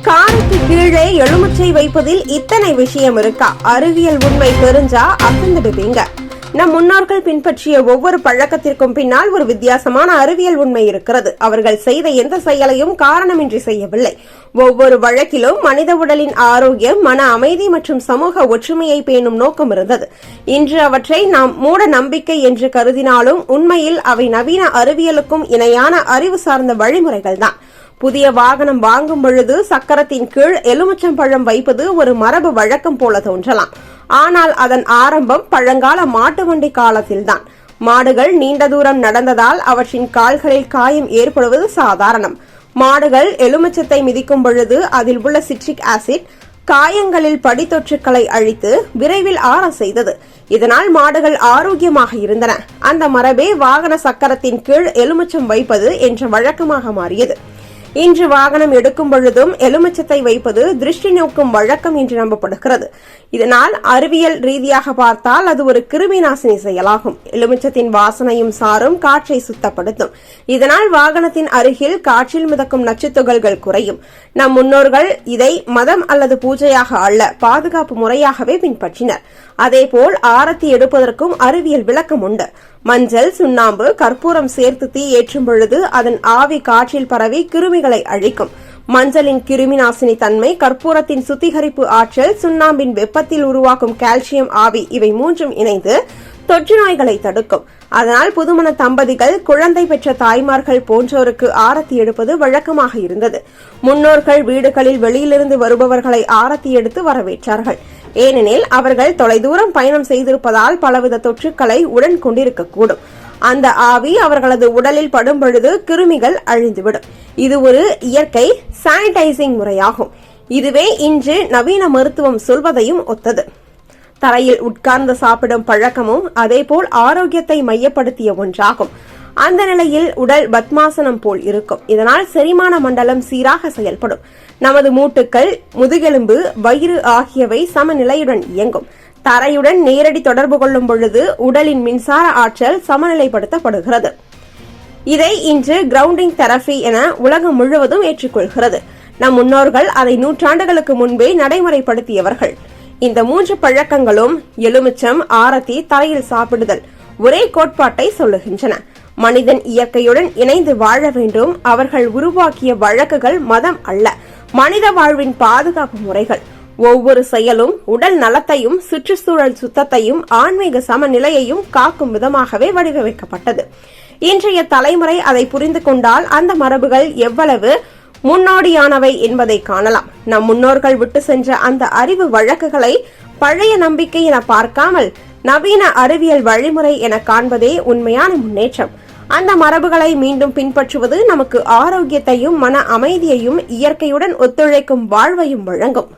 காருக்கு கீழே எலுமிச்சை வைப்பதில் இத்தனை விஷயம் இருக்கா? அறிவியல் உண்மை தெரிஞ்சா அசந்துடுவீங்க. நம் முன்னோர்கள் பின்பற்றிய ஒவ்வொரு பழக்கத்திற்கும் பின்னால் ஒரு வித்தியாசமான அறிவியல் உண்மை இருக்கிறது. அவர்கள் செய்த எந்த செயலையும் காரணமின்றி செய்யவில்லை. ஒவ்வொரு வழக்கிலும் மனித உடலின் ஆரோக்கியம், மன அமைதி மற்றும் சமூக ஒற்றுமையை பேணும் நோக்கம் இருந்தது. இன்று அவற்றை நாம் மூட நம்பிக்கை என்று கருதினாலும் உண்மையில் அவை நவீன அறிவியலுக்கும் இணையான அறிவு சார்ந்த வழிமுறைகள் தான். புதிய வாகனம் வாங்கும் பொழுது சக்கரத்தின் கீழ் எலுமிச்சம்பழம் வைப்பது ஒரு மரபு வழக்கம் போல தோன்றலாம். ஆனால் அதன் ஆரம்பம் பழங்கால மாட்டு வண்டி காலத்தில்தான். மாடுகள் நீண்ட தூரம் நடந்ததால் அவற்றின் கால்களில் காயம் ஏற்படுவது சாதாரணம். மாடுகள் எலுமிச்சத்தை மிதிக்கும் பொழுது அதில் உள்ள சிட்ரிக் ஆசிட் காயங்களில் படித்தொற்றுக்களை அழித்து விரைவில் ஆற செய்தது. இதனால் மாடுகள் ஆரோக்கியமாக இருந்தன. அந்த மரபே வாகன சக்கரத்தின் கீழ் எலுமிச்சம் வைப்பது என்ற வழக்கமாக மாறியது. இன்று வாகனம் எடுக்கும் பொழுதும் எலுமிச்சத்தை வைப்பது திருஷ்டி நோக்கும் வழக்கம் என்று நம்பப்படுகிறது. இதனால் அறிவியல் ரீதியாக பார்த்தால் அது ஒரு கிருமி நாசினி செயலாகும். எலுமிச்சத்தின் வாசனையும் சாரும் காற்றை சுத்தப்படுத்தும். இதனால் வாகனத்தின் அருகில் காற்றில் மிதக்கும் நச்சுத்துகள்கள் குறையும். நம் முன்னோர்கள் இதை மதம் அல்லது பூஜையாக அல்ல, பாதுகாப்பு முறையாகவே பின்பற்றினர். அதேபோல் ஆரத்தி எடுப்பதற்கும் அறிவியல் விளக்கம் உண்டு. மஞ்சள், சுண்ணாம்பு, கற்பூரம் சேர்த்து தீ ஏற்றும் பொழுது அதன் ஆவி காற்றில் பரவி கிருமிகளை அழிக்கும். மஞ்சளின் கிருமி நாசினி தன்மை, கற்பூரத்தின் சுத்திகரிப்பு ஆற்றல், சுண்ணாம்பின் வெப்பத்தில் உருவாக்கும் கால்சியம் ஆவி இவை மூன்றும் இணைந்து தொற்று நோய்களை தடுக்கும். அதனால் புதுமண தம்பதிகள், குழந்தை பெற்ற தாய்மார்கள் போன்றோருக்கு ஆரத்தி எடுப்பது வழக்கமாக இருந்தது. முன்னோர்கள் வீடுகளில் வெளியிலிருந்து வருபவர்களை ஆரத்தி எடுத்து வரவேற்றார்கள். ஏனெனில் அவர்கள் தொலைதூரம் பயணம் செய்திருப்பதால் பலவித தொற்றுக்களை உடன் கொண்டிருக்கக்கூடும். அந்த ஆவி அவர்களது உடலில் படும் பொழுது கிருமிகள் அழிந்துவிடும். இது ஒரு இயற்கை சானிடைசிங் முறையாகும். இதுவே இன்று நவீன மருத்துவம் சொல்வதையும் ஒத்தது. தரையில் உட்கார்ந்து சாப்பிடும் பழக்கமும் அதேபோல் ஆரோக்கியத்தை மையப்படுத்திய ஒன்றாகும். அந்த நிலையில் உடல் பத்மாசனம் போல் இருக்கும். இதனால் செரிமான மண்டலம் சீராக செயல்படும். நமது மூட்டுக்கள், முதுகெலும்பு, வயிறு ஆகியவை சமநிலையுடன் இயங்கும். தரையுடன் நேரடி தொடர்பு கொள்ளும் பொழுது உடலின் மின்சார ஆற்றல் சமநிலைப்படுத்தப்படுகிறது. இதை இன்று கிரவுண்டிங் தெரபி என உலகம் முழுவதும் ஏற்றுக்கொள்கிறது. நம் முன்னோர்கள் அதை நூற்றாண்டுகளுக்கு முன்பே நடைமுறைப்படுத்தியவர்கள். இந்த மூன்று பழக்கங்களும் எலுமிச்சம், ஆரத்தி, தரையில் சாப்பிடுதல் ஒரே கோட்பாட்டை சொல்லுகின்றன. மனிதன் இயற்கையுடன் இணைந்து வாழ வேண்டும். அவர்கள் உருவாக்கிய வழக்குகள் மதம் அல்ல, மனித வாழ்வின் பாதுகாப்பு முறைகள். ஒவ்வொரு செயலும் உடல் நலத்தையும் சுற்றுச்சூழல் சுத்தத்தையும் ஆன்மீக சமநிலையையும் காக்கும் விதமாகவே வடிவமைக்கப்பட்டது. இன்றைய தலைமுறை அதை புரிந்து கொண்டால் அந்த மரபுகள் எவ்வளவு முன்னோடியானவை என்பதை காணலாம். நம் முன்னோர்கள் விட்டு சென்ற அந்த அறிவு வழக்குகளை பழைய நம்பிக்கை என பார்க்காமல் நவீன அறிவியல் வழிமுறை என காண்பதே உண்மையான முன்னேற்றம். அந்த மரபுகளை மீண்டும் பின்பற்றுவது நமக்கு ஆரோக்கியத்தையும் மன அமைதியையும் இயற்கையுடன் ஒத்துழைக்கும் வாழ்வையும் வழங்கும்.